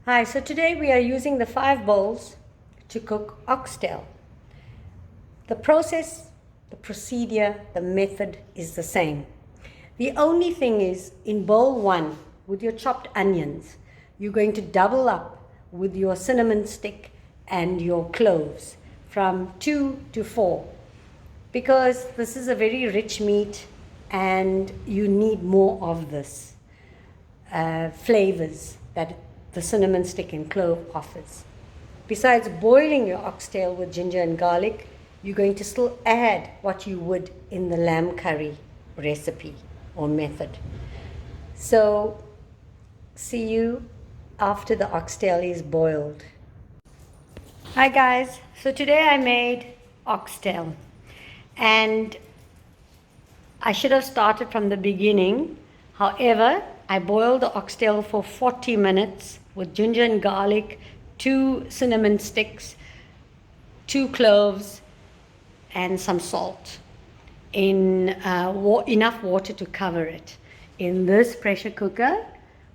Hi, so today we are using the 5 bowls to cook oxtail. The process, the procedure, the method is the same. The only thing is, in bowl 1, with your chopped onions, you're going to double up with your cinnamon stick and your cloves from 2 to 4, because this is a very rich meat and you need more of this flavors that the cinnamon stick and clove offers. Besides boiling your oxtail with ginger and garlic, you're going to still add what you would in the lamb curry recipe or method. So, see you after the oxtail is boiled. Hi guys, so today I made oxtail, and I should have started from the beginning. However, I boiled the oxtail for 40 minutes with ginger and garlic, 2 cinnamon sticks, 2 cloves, and some salt in enough water to cover it in this pressure cooker,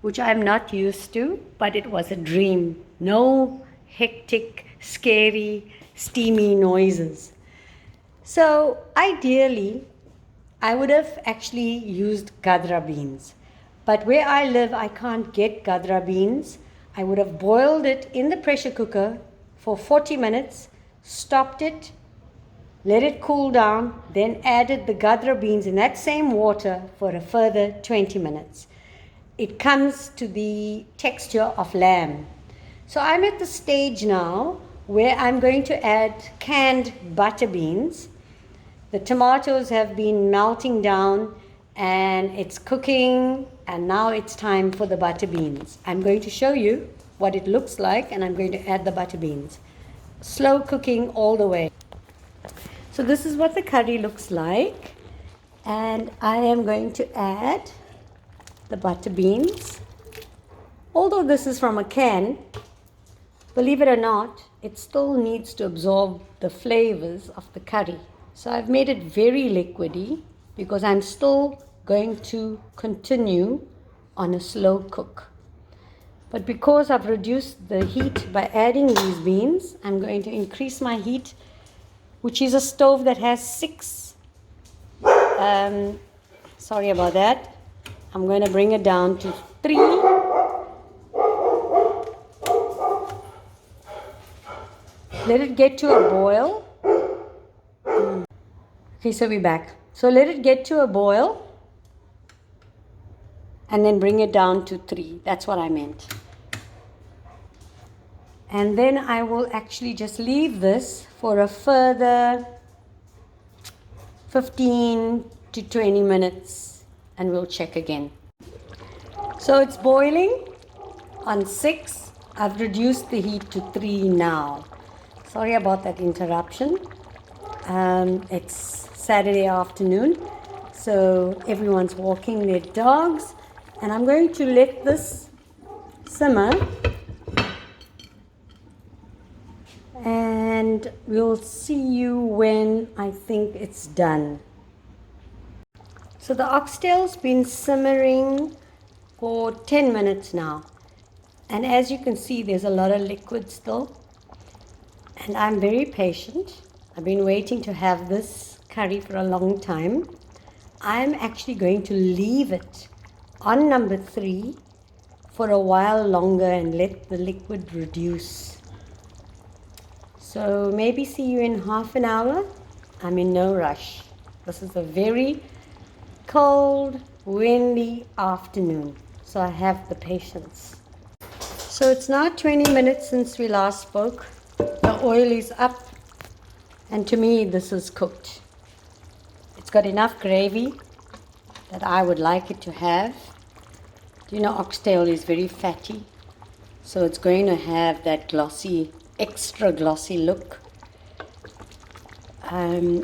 which I'm not used to, but it was a dream. No hectic, scary, steamy noises. So ideally, I would have actually used gadra beans. But where I live, I can't get gadra beans. I would have boiled it in the pressure cooker for 40 minutes, stopped it, let it cool down, then added the gadra beans in that same water for a further 20 minutes. It comes to the texture of lamb. So I'm at the stage now where I'm going to add canned butter beans. The tomatoes have been melting down and it's cooking, and now it's time for the butter beans. I'm going to show you what it looks like, and I'm going to add the butter beans. Slow cooking all the way. So this is what the curry looks like, and I am going to add the butter beans. Although this is from a can, believe it or not, it still needs to absorb the flavors of the curry. So I've made it very liquidy because I'm still going to continue on a slow cook. But because I've reduced the heat by adding these beans, I'm going to increase my heat, which is a stove that has 6. Sorry about that. I'm going to bring it down to 3. Let it get to a boil. Okay, so we're back. So let it get to a boil and then bring it down to 3. That's what I meant. And then I will actually just leave this for a further 15 to 20 minutes and we'll check again. So it's boiling on 6. I've reduced the heat to 3 now. Sorry about that interruption. It's Saturday afternoon, so everyone's walking their dogs, and I'm going to let this simmer, and we'll see you when I think it's done. So the oxtail's been simmering for 10 minutes now, and as you can see, there's a lot of liquid still, and I'm very patient. I've been waiting to have this curry for a long time. I'm actually going to leave it on number 3 for a while longer and let the liquid reduce. So maybe see you in half an hour. I'm in no rush. This is a very cold, windy afternoon, so I have the patience. So it's now 20 minutes since we last spoke. The oil is up, and to me this is cooked. It's got enough gravy that I would like it to have. You know, oxtail is very fatty, so it's going to have that glossy, extra glossy look.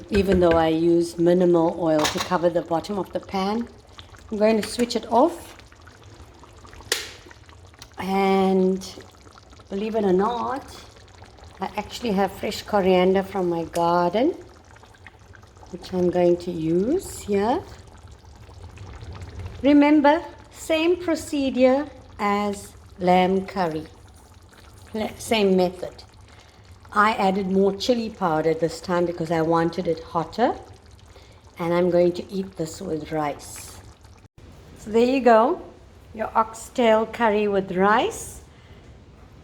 Even though I use minimal oil to cover the bottom of the pan, I'm going to switch it off. And believe it or not, I actually have fresh coriander from my garden, which I'm going to use here. Remember, same procedure as lamb curry. Same method. I added more chili powder this time because I wanted it hotter. And I'm going to eat this with rice. So there you go, your oxtail curry with rice.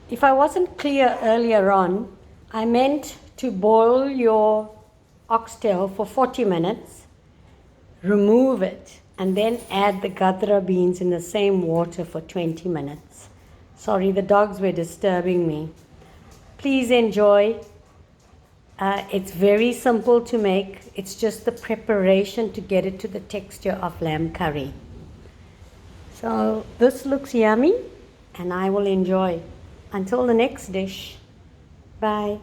If I wasn't clear earlier on, I meant to boil your oxtail for 40 minutes, remove it, and then add the gadra beans in the same water for 20 minutes. Sorry, the dogs were disturbing me. Please enjoy. It's very simple to make. It's just the preparation to get it to the texture of lamb curry. So this looks yummy and I will enjoy. Until the next dish. Bye.